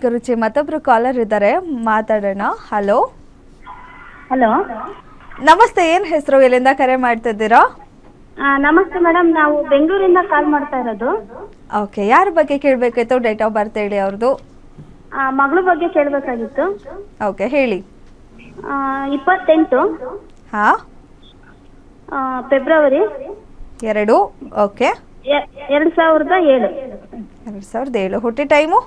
ಗುರುಜಿ ಮತ್ತೊಬ್ರು ಕಾಲರ್ ಇದ್ದಾರೆ, ಮಾತಾಡೋಣ. ಹಲೋ ಹಲೋ, ನಮಸ್ತೆ. ಏನ್ ಹೆಸರು, ಎಲ್ಲಿಂದ ಕರೆ ಮಾಡ್ತಿದ್ದೀರಾ? ನಮಸ್ತೆ ಮೇಡಮ್, ನಾವು ಬೆಂಗಳೂರಿಂದ ಕಾಲ್ ಮಾಡ್ತಾ ಇರೋದು. ಓಕೆ, ಯಾರ ಬಗ್ಗೆ ಕೇಳಬೇಕಿತ್ತು? ಡೇಟ್ ಆಫ್ ಬರ್ತ್ ಹೇಳಿ ಅವ್ರದ್ದು. ಮಗಳ ಬಗ್ಗೆ ಕೇಳಬೇಕಾಗಿತ್ತು. ಓಕೆ, ಹೇಳಿ. 28 ಹಾ, ಫೆಬ್ರವರಿ 2. ಓಕೆ, 2007. 2007. ಹುಟ್ಟಿ ಟೈಮು?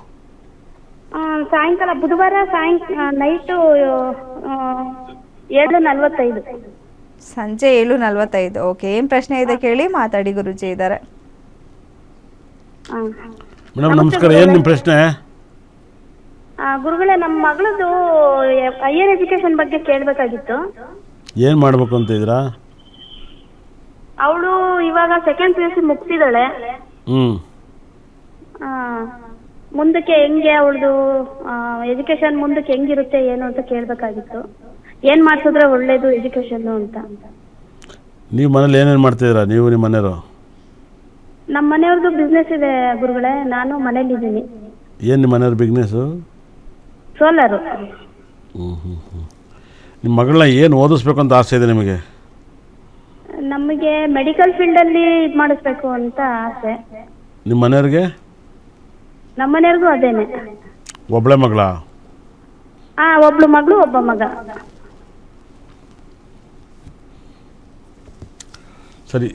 ಸಾಯಂಕಾಲ ಬುಧವಾರ ನೈಟು 7:45. ಸಂಜೆ 7:45. ಓಕೆ, ಏನು ಪ್ರಶ್ನೆ ಇದೆ ಕೇಳಿ, ಮಾತಾಡಿ. ಗುರುಜಿ ಇದ್ದಾರೆ. ಮೇಡಮ್ ನಮಸ್ಕಾರ, ಏನು ನಿಮ್ಮ ಪ್ರಶ್ನೆ? ಗುರುಗಳೇ, ನಮ್ಮ ಮಗಳದು ಹೈಯರ್ ಎಜುಕೇಶನ್ ಬಗ್ಗೆ ಕೇಳಬೇಕಾಗಿತ್ತು. ಏನು ಮಾಡಬೇಕು ಅಂತ ಇದ್ದೀರಾ? ಅವಳು ಇವಾಗ ಸೆಕೆಂಡ್ PUC ಮುಗಿಸಿದಾಳೆ. ಮುಂದಕ್ಕೆ ಹೆಂಗೆ ಅವಳದು ಎಜುಕೇಶನ್ ಮುಂದಕ್ಕೆ ಹೆಂಗಿರುತ್ತೆ ಏನು ಅಂತ ಕೇಳಬೇಕಾಗಿತ್ತು. ಏನು ಮಾಡಿಸಿದ್ರೆ ಒಳ್ಳೇದು ಎಜುಕೇಶನ್ನು ಅಂತ. ನೀವು ಮನೇಲಿ ಏನೇನು ಮಾಡ್ತಿದ್ದೀರಾ, ನೀವು ನಿಮ್ಮ ಮನೆಯವರು? ನಮ್ಮ ಮನೆಯವ್ರದ್ದು ಬಿಸ್ನೆಸ್ ಇದೆ ಗುರುಗಳೇ, ನಾನು ಮನೇಲಿದ್ದೀನಿ. ಏನು ನಿಮ್ಮ ಮನೆಯವ್ರ ಬಿಸ್ನೆಸ್ಸು? ಸೋಲಾರು. ನಿಮ್ಮ ಮಗಳನ್ನ ಏನು ಓದಿಸ್ಬೇಕು ಅಂತ ಆಸೆ ಇದೆ ನಿಮಗೆ? ನಮಗೆ ಮೆಡಿಕಲ್ ಫೀಲ್ಡಲ್ಲಿ ಇದು ಮಾಡಿಸ್ಬೇಕು ಅಂತ ಆಸೆ. ನಿಮ್ಮ ಮನೆಯವ್ರಿಗೆ? ನಮ್ಮ ಮನೆಯವ್ರಿಗೂ ಅದೇನೆ. ಒಬ್ಬಳೆ ಮಗಳ? ಒಬ್ಳು ಮಗಳು, ಒಬ್ಬ ಮಗ. ಸರಿ,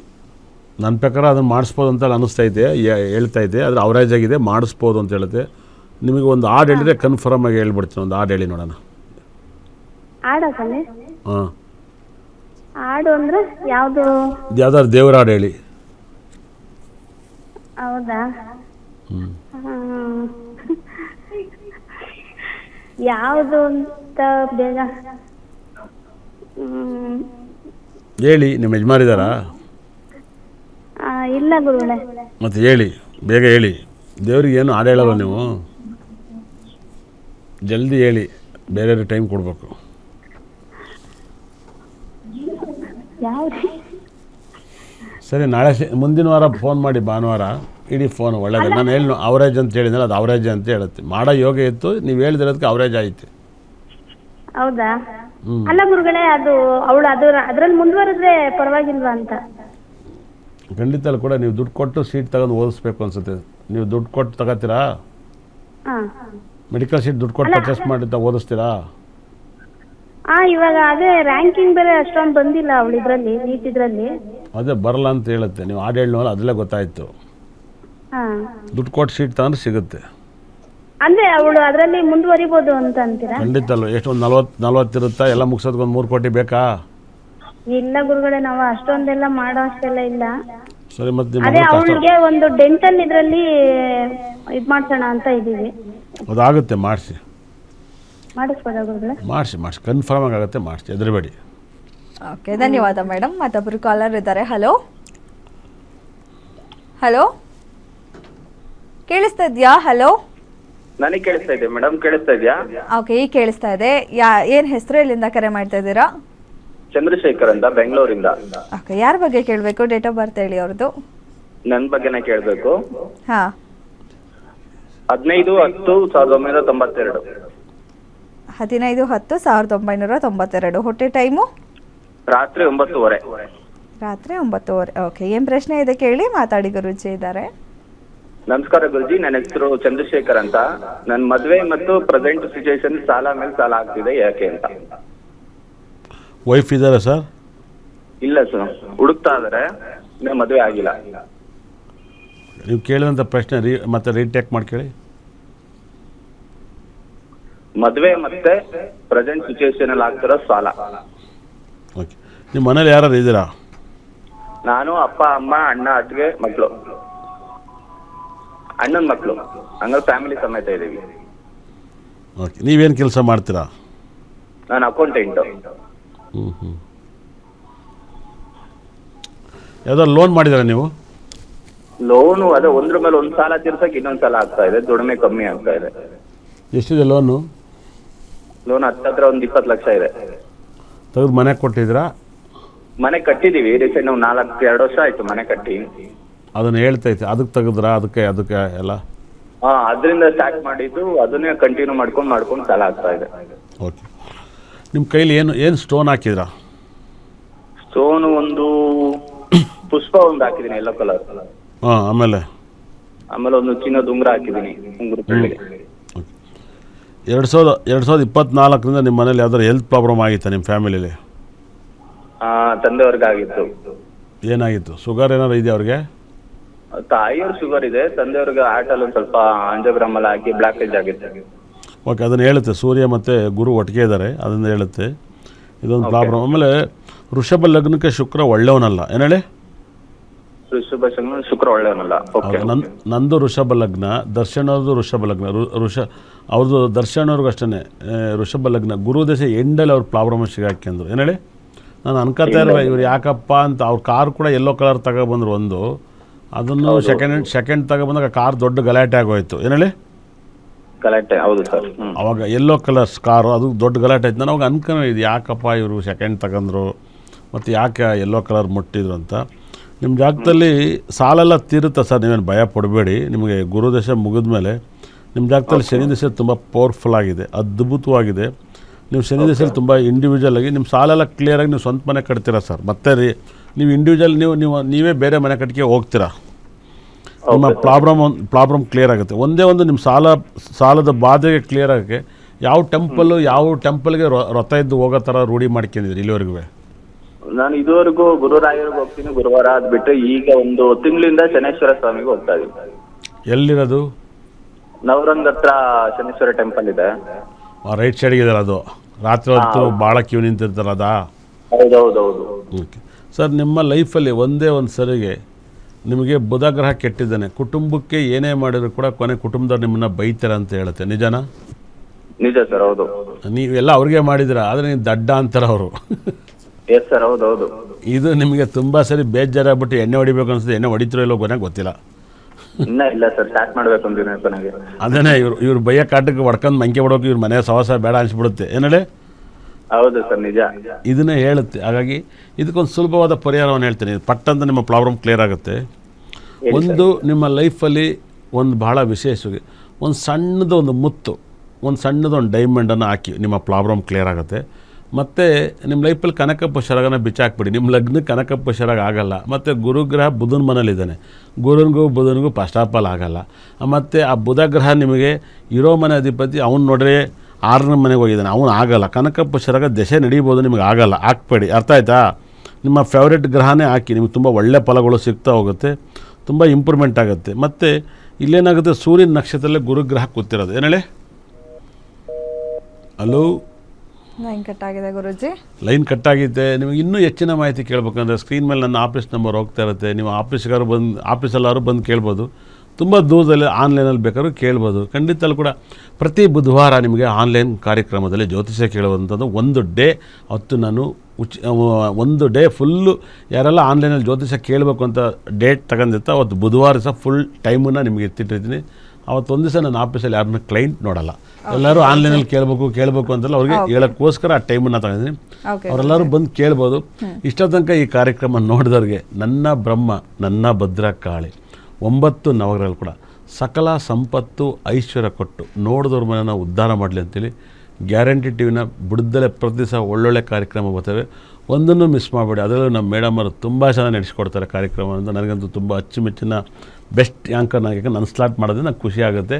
ನನ್ನ ಪ್ರಕಾರ ಅದನ್ನು ಮಾಡಿಸ್ಬೋದು ಅಂತ ಅನ್ನಿಸ್ತೈತೆ, ಹೇಳ್ತಾ ಇದ್ದೆ. ಆದರೆ ಅವರೇಜ್ ಆಗಿದೆ, ಮಾಡಿಸ್ಬೋದು ಅಂತ ಹೇಳುತ್ತೆ. ನಿಮಗೆ ಒಂದು ಹಾಡು ಹೇಳಿದ್ರೆ ಕನ್ಫರ್ಮ್ ಆಗಿ ಹೇಳ್ಬಿಡ್ತೀನಿ. ಒಂದು ಹಾಡು ಹೇಳಿ ನೋಡೋಣ. ಹಾಡಾ ಸ್ವಾಮಿ? ಹಾಂ, ಹಾಡು ಅಂದರೆ ಯಾವುದು? ಯಾವ್ದಾದ್ರು ದೇವರ ಹಾಡು ಹೇಳಿ. ಹೌದಾ? ಯಾವುದು ಅಂತ ಬೇಗ ಹೇಳಿ. ನಿಮ್ಮ ಯಜಮಾರಿದ್ದಾರಾ? ಇಲ್ಲ ಗುರುಗಳೇ. ಮತ್ತು ಹೇಳಿ, ಬೇಗ ಹೇಳಿ. ದೇವ್ರಿಗೆ ಏನು ಹಾಡು ಹೇಳಲ್ಲ ನೀವು? ಜಲ್ದಿ ಹೇಳಿ, ಬೇರೆ ಟೈಮ್ ಕೊಡಬೇಕು. ಯಾವುದು? ಸರಿ, ನಾಳೆ ಮುಂದಿನ ವಾರ ಫೋನ್ ಮಾಡಿ, ಭಾನುವಾರ ಇಡೀ ಫೋನ್. ಒಳ್ಳೇದು. ನಾನು ಹೇಳಿ ಅವರೇಜ್ ಅಂತ ಹೇಳಿದ್ನಲ್ಲ, ಅದು ಅವರೇಜ್ ಅಂತ ಹೇಳುತ್ತೆ. ಮಾಡೋ ಯೋಗ ಇತ್ತು, ನೀವು ಹೇಳಿದಿರೋದಕ್ಕೆ ಅವರೇಜ್ ಆಯಿತು. ಹೌದಾ? ಅಲ್ಲ ಗುರುಗಳೇ, ಅದು ಅವಳು ಅದ್ರಲ್ಲಿ ಮುಂದುವರೆದ್ರೆ ಪರವಾಗಿಲ್ವಾ ಅಂತ. ಖಂಡಿತ ಕೂಡ ನೀವು ದುಡ್ಡು ಕೊಟ್ಟು ಸೀಟ್ ತಗೊಂಡು ಓದಿಸ್ಬೇಕು ಅನ್ಸುತ್ತೆ. ನೀವು ದುಡ್ಡು ಕೊಟ್ಟು ತಗೋತೀರಾ? ಮೆಡಿಕಲ್ ಸೀಟ್ ದುಡ್ಡು ಕೊಟ್ಟು ಪರ್ಚೇಸ್ ಮಾಡಿ ಓದಿಸ್ತೀರಾ? ಇವಾಗ ಅದೇ ರ್ಯಾಂಕಿಂಗ್ ಬೇರೆ ಅಷ್ಟೊಂದು ಬಂದಿಲ್ಲ ಅವಳು ಇದರಲ್ಲಿ, ನೀಟ್ ಇದರಲ್ಲಿ. ಅದೇ ಬರಲ್ಲ ಅಂತ ಹೇಳುತ್ತೆ. ನೀವು ಹಾಡು ಹೇಳಿನವಲ್ಲ, ಅದರಲ್ಲೇ ಗೊತ್ತಾಯಿತು. ದುಡ್ಡು ಕೊಟ್ಟು ಸೀಟ್ ತಗೊಂಡು ಸಿಗುತ್ತೆ. ಅಂದ್ರೆ ಅವಳು ಅದರಲ್ಲಿ ಮುಂದುವರಿಬೋದು ಅಂತ ಅಂತೀರಾ? ಖಂಡಿತ ಅಲ್ವ. ಎಷ್ಟು, ಒಂದು 40 ಇರುತ್ತಾ? ಎಲ್ಲ ಮುಗಿಸೋದಕ್ಕೆ ಒಂದು 3 ಕೋಟಿ ಬೇಕಾ? ಇಲ್ಲ ಗುರುಗಳೇ, ನಾವು ಅಷ್ಟೊಂದೆಲ್ಲ ಮಾಡೋ ಅಷ್ಟೆಲ್ಲ ಇಲ್ಲ. ಸರಿ, ಮತ್ತೆ ಅದೇ ಅವಳಿಗೆ ಒಂದು ಡೆಂಟಲ್ ಇದರಲ್ಲಿ ಇದು ಮಾಡ್ಸೋಣ ಅಂತ ಇದ್ದೀವಿ. ಅದಾಗುತ್ತೆ, ಮಾಡಿಸಿ. ಮಾಡಿಸ್ಬೋದಾ ಗುರುಗಳೇ? ಮಾಡಿಸಿ ಕನ್ಫರ್ಮ್ ಆಗುತ್ತೆ, ಮಾಡಿಸಿ, ಹೆದರಬೇಡಿ. ಓಕೆ, ಧನ್ಯವಾದ ಮೇಡಮ್. ಮತ್ತೊಬ್ರು ಕಾಲರ್ ಇದ್ದಾರೆ. ಹಲೋ ಹಲೋ, ಕೇಳಿಸ್ತಾ ಇದೆಯಾ? ಹಲೋ, ನನಗೆ ಕೇಳಿಸ್ತಾ ಇದೆ ಮೇಡಮ್, ಕೇಳಿಸ್ತಾ ಇದೆಯಾ? ಓಕೆ, ಈಗ ಕೇಳಿಸ್ತಾ ಇದೆ. ಏನು ಹೆಸರು, ಎಲ್ಲಿಂದ ಕರೆ ಮಾಡ್ತಾ ಇದ್ದೀರಾ? ಚಂದ್ರಶೇಖರ್ ಅಂತ, ಬೆಂಗಳೂರಿಂದ. ಓಕೆ, ಯಾರ ಬಗ್ಗೆ ಕೇಳಬೇಕು? ಡೇಟ್ ಆಫ್ ಬರ್ತ್ ಹೇಳಿ ಅವ್ರದ್ದು. ನನ್ನ ಬಗ್ಗೆನೇ ಕೇಳಬೇಕು. ಹಾಂ, 15/10/1992. 15/10/1992. ಹುಟ್ಟಿ ಟೈಮು? ರಾತ್ರಿ 9:30. ರಾತ್ರಿ 9:30. ಓಕೆ, ಏನು ಪ್ರಶ್ನೆ ಇದೆ ಕೇಳಿ, ಮಾತಾಡಿ. ಗುರುಜಿ ಇದ್ದಾರೆ. ನಮಸ್ಕಾರ ಗುರುಜಿ, ನನ್ನ ಹೆಸರು ಚಂದ್ರಶೇಖರ್ ಅಂತ. ನನ್ನ ಮದುವೆ ಮತ್ತು ಪ್ರೆಸೆಂಟ್ ಸಿಚುವೇಶನ್ ಸಾಲ ಮೇಲೆ ಸಾಲ ಆಗ್ತಿದೆ, ಯಾಕೆ ಅಂತ. ವೈಫ್ ಇದ್ದಾರಾ ಸರ್? ಇಲ್ಲ ಸರ್, ಹುಡುಕ್ತಾ ಇದಾರೆ, ಇನ್ನು ಮದುವೆ ಆಗಿಲ್ಲ. ನೀವು ಕೇಳಿದಂಥ ಪ್ರಶ್ನೆ ಮತ್ತೆ ರೀಟೇಕ್ ಮಾಡಿ ಕೇಳಿ. ಮದುವೆ ಮತ್ತೆ ಪ್ರೆಸೆಂಟ್ ಸಿಚುವೇಶನ್ ಅಲ್ಲಿ ಆಗ್ತಿರೋ ಸಾಲ. ಓಕೆ, ನಿಮ್ಮ ಮನೇಲಿ ಯಾರು ಇದ್ದೀರಾ? ನಾನು, ಅಪ್ಪ, ಅಮ್ಮ, ಅಣ್ಣ, ಅತ್ತಿಗೆ, ಮಕ್ಕಳು, ಅಣ್ಣನ ಮಕ್ಕಳು. ಹಂಗಾಗಿ ಫ್ಯಾಮಿಲಿ ಸಮೇತ ಇದ್ದೀವಿ. ಓಕೆ, ನೀವೇನು ಕೆಲಸ ಮಾಡ್ತೀರಾ? ನಾನು ಅಕೌಂಟೆಂಟು. ಯಾವ್ದಾದ್ರು ಲೋನ್ ಮಾಡಿದ್ದೀರಾ ನೀವು? ಲೋನು ಅದೇ ಒಂದ್ರ ಮೇಲೆ ಒಂದು ಸಾಲ ತೀರ್ಸಕ್ಕೆ ಇನ್ನೊಂದು ಸಾಲ ಆಗ್ತಾ ಇದೆ, ದುಡಿಮೆ ಕಮ್ಮಿ ಆಗ್ತಾ ಇದೆ. ಎಷ್ಟಿದೆ ಲೋನು? ಲೋನ್ ಹತ್ರ ಒಂದು 20 ಲಕ್ಷ ಇದೆ. ತೆಗೆದು ಮನೆ ಕೊಟ್ಟಿದ್ದೀರಾ? ಮನೆ ಕಟ್ಟಿದೀವಿ ರೀಸೆಂಟ್, ನಾವು 2 ವರ್ಷ ಆಯ್ತು ಮನೆ ಕಟ್ಟಿ. ಅದನ್ನು ಹೇಳ್ತೈತೆ, ಅದಕ್ಕೆ ತೆಗೆದ್ರಾ? ಅದಕ್ಕೆ ಎಲ್ಲ ಅದರಿಂದ ಸ್ಟಾರ್ಟ್ ಮಾಡಿದ್ದು ಅದನ್ನೇ ಕಂಟಿನ್ಯೂ ಮಾಡ್ಕೊಂಡು ಸಾಲ ಆಗ್ತಾ ಇದೆ. ಓಕೆ, ನಿಮ್ಮ ಕೈಲಿ ಏನು ಸ್ಟೋನ್ ಹಾಕಿದ್ರಾ? ಸ್ಟೋನ್ ಒಂದು ಪುಷ್ಪ ಒಂದು ಹಾಕಿದ್ದೀನಿ ಯೆಲ್ಲೋ ಕಲರ್. ಹಾಂ, ಆಮೇಲೆ ಒಂದು ಚಿನ್ನದ ಉಂಗುರ ಹಾಕಿದ್ದೀನಿ, ಉಂಗುರ ಬೆಳ್ಳಿಗೆ. 2024ರಿಂದ ನಿಮ್ಮ ಮನೇಲಿ ಯಾವ್ದಾದ್ರು ಹೆಲ್ತ್ ಪ್ರಾಬ್ಲಮ್ ಆಗಿತ್ತಾ ನಿಮ್ಮ ಫ್ಯಾಮಿಲಿಲಿ? ತಂದೆಯವ್ರಿಗೆ ಆಗಿತ್ತು. ಏನಾಗಿತ್ತು? ಶುಗರ್ ಏನಾದ್ರು ಇದೆಯಾ ಅವ್ರಿಗೆ? ತಾಯಿಯವ್ರ ಶುಗರ್ ಇದೆ, ತಂದೆಯವ್ರಿಗೆ ಹಾರ್ಟಲ್ಲಿ ಒಂದು ಸ್ವಲ್ಪ ಆಂಜಿಯೋಗ್ರಾಮ್ ಎಲ್ಲ ಹಾಕಿ ಬ್ಲಾಕೇಜ್ ಆಗಿತ್ತು. ಓಕೆ, ಅದನ್ನು ಹೇಳುತ್ತೆ. ಸೂರ್ಯ ಮತ್ತು ಗುರು ಒಟ್ಟಿಗೆ ಇದ್ದಾರೆ, ಅದನ್ನು ಹೇಳುತ್ತೆ. ಇದೊಂದು ಪ್ರಾಬ್ಲಮ್. ಆಮೇಲೆ ವೃಷಭ ಲಗ್ನಕ್ಕೆ ಶುಕ್ರ ಒಳ್ಳೆಯವನಲ್ಲ, ಏನು ಹೇಳಿ? ಶುಕ್ರ ಒಳ್ಳೆಯವನಲ್ಲ. ಓಕೆ, ನಂದು ವೃಷಭ ಲಗ್ನ, ದರ್ಶನ್ ಅವ್ರದ್ದು ವೃಷಭ ಲಗ್ನ. ಅವ್ರದ್ದು ದರ್ಶನ್ ಅವ್ರಿಗೂ ಅಷ್ಟೇ ವೃಷಭ ಲಗ್ನ. ಗುರು ದಶೆ ಎಂಡಲ್ಲಿ ಅವ್ರ ಪ್ರಾಬ್ಲಮ್ ಸಿಗಾಕ್ಯಂದ್ರು, ಏನು ಹೇಳಿ? ನಾನು ಅನ್ಕೋತಾ ಇರುವೆ ಇವ್ರು ಯಾಕಪ್ಪ ಅಂತ. ಅವ್ರ ಕಾರ್ ಕೂಡ ಯೆಲ್ಲೋ ಕಲರ್ ತಗೊಬಂದ್ರು ಒಂದು, ಅದನ್ನು ಸೆಕೆಂಡ್ ತಗೊಬಂದಾಗ ಕಾರ್ ದೊಡ್ಡ ಗಲಾಟೆ ಆಗೋಯ್ತು, ಏನು ಹೇಳಿ? ಗಲಾಟೆ, ಹೌದು ಸರ್. ಅವಾಗ ಯೆಲ್ಲೋ ಕಲರ್ಸ್ ಕಾರು, ಅದು ದೊಡ್ಡ ಗಲಾಟೆ ಆಯ್ತು. ನಾನು ಅವಾಗ ಅನ್ಕೊಂಡಿದ್ದು ಯಾಕಪ್ಪ ಇವರು ಸೆಕೆಂಡ್ ತಗೊಂಡ್ರು ಮತ್ತು ಯಾಕೆ ಯೆಲ್ಲೋ ಕಲರ್ ಮುಟ್ಟಿದ್ರು ಅಂತ. ನಿಮ್ಮ ಜಾಗದಲ್ಲಿ ಸಾಲೆಲ್ಲ ತೀರುತ್ತೆ ಸರ್, ನೀವೇನು ಭಯ ಪಡಬೇಡಿ. ನಿಮಗೆ ಗುರುದಶೆ ಮುಗಿದ ಮೇಲೆ ನಿಮ್ಮ ಜಾಗದಲ್ಲಿ ಶನಿ ದಶೆ ತುಂಬ ಪವರ್ಫುಲ್ ಆಗಿದೆ, ಅದ್ಭುತವಾಗಿದೆ. ನೀವು ಶನಿ ದಶೆಯಲ್ಲಿ ತುಂಬ ಇಂಡಿವಿಜುವಲ್ ಆಗಿ ನಿಮ್ಮ ಸಾಲೆಲ್ಲ ಕ್ಲಿಯರಾಗಿ ನೀವು ಸ್ವಂತ ಮನೆ ಕಟ್ತೀರಾ ಸರ್. ಮತ್ತೆ ನೀವು ಇಂಡಿವಿಜುವಲ್ ನೀವೇ ಬೇರೆ ಮನೆ ಕಟ್ಟಿಗೆ ಹೋಗ್ತೀರಾ. ನಿಮ್ಮ ಪ್ರಾಬ್ಲಮ್ ಕ್ಲಿಯರ್ ಆಗುತ್ತೆ. ಒಂದೇ ಒಂದು ನಿಮ್ಮ ಸಾಲದ ಬಾಧೆಗೆ ಕ್ಲಿಯರ್ ಆಗೋಕ್ಕೆ ಯಾವ ಟೆಂಪಲ್ಗೆ ರಥ ಇದ್ದು ಹೋಗೋ ಥರ ರೂಢಿ ಮಾಡ್ಕೊಂಡಿದ್ರಿ ಇಲ್ಲಿವರೆಗೂ? ನಾನು ಇದುವರೆಗೂ ಗುರುರಾಯರಿಗೆ ಹೋಗ್ತೀನಿ ಗುರುವಾರ. ಅದು ಬಿಟ್ಟರೆ ಈಗ ಒಂದು ತಿಂಗಳಿಂದ ಶನೇಶ್ವರ ಸ್ವಾಮಿಗೆ ಹೋಗ್ತಾ ಇದ್ದೀನಿ. ಎಲ್ಲಿರೋದು? ನವರಂಗ್ ಹತ್ರ ಶನೇಶ್ವರ ಟೆಂಪಲ್ ಇದೆ. ರೈಟ್ ಸೈಡ್ಗೆ ಇದೆಯಲ್ಲ ಅದು, ರಾತ್ರಿ ಹೊತ್ತು ಭಾಳ ಕ್ಯೂ ನಿಂತಿರ್ತಾರ ಅದಾ? ಹೌದೌದು. ಓಕೆ ಸರ್, ನಿಮ್ಮ ಲೈಫಲ್ಲಿ ಒಂದೇ ಒಂದು ಸರಿಗೆ ನಿಮಗೆ ಬುಧ ಗ್ರಹ ಕೆಟ್ಟಿದ್ದಾನೆ. ಕುಟುಂಬಕ್ಕೆ ಏನೇ ಮಾಡಿದ್ರು ಕೂಡ ಕೊನೆ ಕುಟುಂಬದವ್ರು ನಿಮ್ಮನ್ನ ಬೈತಾರೆ ಅಂತ ಹೇಳುತ್ತೆ, ನಿಜನಾ? ನಿಜ ಸರ್, ಹೌದು. ನೀವೆಲ್ಲ ಅವ್ರಿಗೆ ಮಾಡಿದಿರ, ಆದರೆ ನೀವು ದಡ್ಡ ಅಂತಾರೆ ಅವರು. ಎಸ್ ಸರ್, ಹೌದೌದು. ಇದು ನಿಮಗೆ ತುಂಬ ಸರಿ ಬೇಜಾರಾಗ್ಬಿಟ್ಟು ಎಣ್ಣೆ ಹೊಡಿಬೇಕು ಅನ್ಸುತ್ತೆ. ಎಣ್ಣೆ ಹೊಡಿತಿರೋ ಇಲ್ಲೋ ಕೊನೆಗೆ ಗೊತ್ತಿಲ್ಲ. ಇನ್ನ ಇಲ್ಲ ಸರ್, ಸ್ಟಾರ್ಟ್ ಮಾಡ್ಬೇಕು ಅಂತೀನಿ ನನಗೆ. ಅದೇನೇ ಇವ್ರು ಬೈಯ ಕಾಟಕ್ಕೆ ಹೊಡ್ಕೊಂಡು ಮಂಕೆ ಬಿಡೋಕೆ ಇವ್ರ ಮನೆ ಸವಾಸ ಬೇಡ ಅನ್ಸ್ಬಿಡುತ್ತೆ, ಏನೇಳಿ? ಹೌದು ಸರ್, ನಿಜ. ಇದನ್ನೇ ಹೇಳುತ್ತೆ. ಹಾಗಾಗಿ ಇದಕ್ಕೊಂದು ಸುಲಭವಾದ ಪರಿಹಾರವನ್ನು ಹೇಳ್ತೀನಿ. ಪಟ್ಟಂತ ನಿಮ್ಮ ಪ್ರಾಬ್ಲಮ್ ಕ್ಲಿಯರ್ ಆಗುತ್ತೆ. ಒಂದು, ನಿಮ್ಮ ಲೈಫಲ್ಲಿ ಒಂದು ಬಹಳ ವಿಶೇಷವಾಗಿ ಒಂದು ಸಣ್ಣದು ಒಂದು ಮುತ್ತು, ಒಂದು ಸಣ್ಣದು ಒಂದು ಡೈಮಂಡನ್ನು ಹಾಕಿ ನಿಮ್ಮ ಪ್ರಾಬ್ಲಮ್ ಕ್ಲಿಯರ್ ಆಗುತ್ತೆ. ಮತ್ತು ನಿಮ್ಮ ಲೈಫಲ್ಲಿ ಕನಕಪ್ಪ ಶರಗನ ಬಿಚ್ಚಾಕ್ಬಿಡಿ. ನಿಮ್ಮ ಲಗ್ನ ಕನಕಪ್ಪ ಶರಗ ಆಗಲ್ಲ. ಮತ್ತು ಗುರುಗ್ರಹ ಬುಧನ ಮನೇಲಿದ್ದಾನೆ. ಬುಧನಿಗೂ ಫಸ್ಟ್ ಆಫ್ ಆಲ್ ಆಗಲ್ಲ. ಮತ್ತು ಆ ಬುಧ ಗ್ರಹ ನಿಮಗೆ ಇರೋ ಮನೆ ಅಧಿಪತಿ, ಅವ್ನು ನೋಡ್ರೆ 6ನೇ ಮನೆಗೆ ಹೋಗಿದ್ದಾನೆ, ಅವನು ಆಗಲ್ಲ. ಕನಕಪ್ಪ ಶರಗ ದಶೆ ನಡೀಬೋದು, ನಿಮಗೆ ಆಗಲ್ಲ. ಹಾಕ್ಬೇಡಿ, ಅರ್ಥ ಆಯ್ತಾ? ನಿಮ್ಮ ಫೇವ್ರೇಟ್ ಗ್ರಹನೇ ಹಾಕಿ, ನಿಮಗೆ ತುಂಬ ಒಳ್ಳೆ ಫಲಗಳು ಸಿಗ್ತಾ ಹೋಗುತ್ತೆ, ತುಂಬ ಇಂಪ್ರೂವ್ಮೆಂಟ್ ಆಗುತ್ತೆ. ಮತ್ತು ಇಲ್ಲೇನಾಗುತ್ತೆ, ಸೂರ್ಯನ ನಕ್ಷತ್ರದಲ್ಲೇ ಗುರುಗ್ರಹ ಕೂತಿರೋದು, ಏನು ಹೇಳಿ? ಹಲೋ, ಲೈನ್ ಕಟ್ ಆಗಿದೆ ಗುರುಜಿ. ಲೈನ್ ಕಟ್ ಆಗಿದೆ. ನಿಮಗೆ ಇನ್ನೂ ಹೆಚ್ಚಿನ ಮಾಹಿತಿ ಕೇಳಬೇಕಂದ್ರೆ ಸ್ಕ್ರೀನ್ ಮೇಲೆ ನನ್ನ ಆಫೀಸ್ ನಂಬರ್ ಹೋಗ್ತಾ ಇರುತ್ತೆ. ನೀವು ಆಫೀಸಲ್ಲಾದ್ರು ಬಂದು ಕೇಳ್ಬೋದು. ತುಂಬ ದೂರದಲ್ಲಿ ಆನ್ಲೈನಲ್ಲಿ ಬೇಕಾದ್ರೂ ಕೇಳ್ಬೋದು. ಖಂಡಿತಲ್ಲೂ ಕೂಡ ಪ್ರತಿ ಬುಧವಾರ ನಿಮಗೆ ಆನ್ಲೈನ್ ಕಾರ್ಯಕ್ರಮದಲ್ಲಿ ಜ್ಯೋತಿಷ್ಯ ಕೇಳುವಂಥದ್ದು ಒಂದು ಡೇ. ಅವತ್ತು ನಾನು ಒಂದು ಡೇ ಫುಲ್ಲು ಯಾರೆಲ್ಲ ಆನ್ಲೈನಲ್ಲಿ ಜ್ಯೋತಿಷ್ಯ ಕೇಳಬೇಕು ಅಂತ ಡೇಟ್ ತಗೊಂಡಿರ್ತಾ ಅವತ್ತು ಬುಧವಾರ ದಿವಸ ಫುಲ್ ಟೈಮನ್ನು ನಿಮಗೆ ಎತ್ತಿಟ್ಟಿರ್ತೀನಿ. ಅವತ್ತು ಒಂದು ದಿವಸ ನನ್ನ ಆಫೀಸಲ್ಲಿ ಯಾರನ್ನ ಕ್ಲೈಂಟ್ ನೋಡಲ್ಲ, ಎಲ್ಲರೂ ಆನ್ಲೈನಲ್ಲಿ ಕೇಳಬೇಕು ಅಂತಲ್ಲ ಅವ್ರಿಗೆ ಹೇಳೋಕ್ಕೋಸ್ಕರ ಆ ಟೈಮನ್ನು ತಗೊಂಡಿದ್ದೀನಿ. ಅವರೆಲ್ಲರೂ ಬಂದು ಕೇಳ್ಬೋದು. ಇಷ್ಟ ತನಕ ಈ ಕಾರ್ಯಕ್ರಮ ನೋಡಿದವ್ರಿಗೆ ನನ್ನ ಬ್ರಹ್ಮ, ನನ್ನ ಭದ್ರಕಾಳಿ 9 ನವಗ್ರಹಗಳು ಕೂಡ ಸಕಲ ಸಂಪತ್ತು ಐಶ್ವರ್ಯ ಕೊಟ್ಟು ನೋಡಿದವ್ರ ಮನೆಯನ್ನು ಉದ್ಧಾರ ಮಾಡಲಿ ಅಂತೇಳಿ ಗ್ಯಾರಂಟಿ ಟಿವಿನ ಬಿಡುದಲ್ಲೇ ಪ್ರತಿ ದಿವಸ ಒಳ್ಳೊಳ್ಳೆ ಕಾರ್ಯಕ್ರಮ ಬರ್ತವೆ. ಒಂದನ್ನು ಮಿಸ್ ಮಾಡಬೇಡಿ. ಅದರಲ್ಲೂ ನಮ್ಮ ಮೇಡಮ್ ಅವರು ತುಂಬ ಚೆನ್ನಾಗಿ ನಡೆಸ್ಕೊಡ್ತಾರೆ ಕಾರ್ಯಕ್ರಮ ಅಂತ. ನನಗಂತೂ ತುಂಬ ಅಚ್ಚುಮೆಚ್ಚಿನ ಬೆಸ್ಟ್ ಆ್ಯಂಕರ್ ನನಗೆ ನನ್ನ ಸ್ಲಾಟ್ ಮಾಡೋದು ನನಗೆ ಖುಷಿ ಆಗುತ್ತೆ.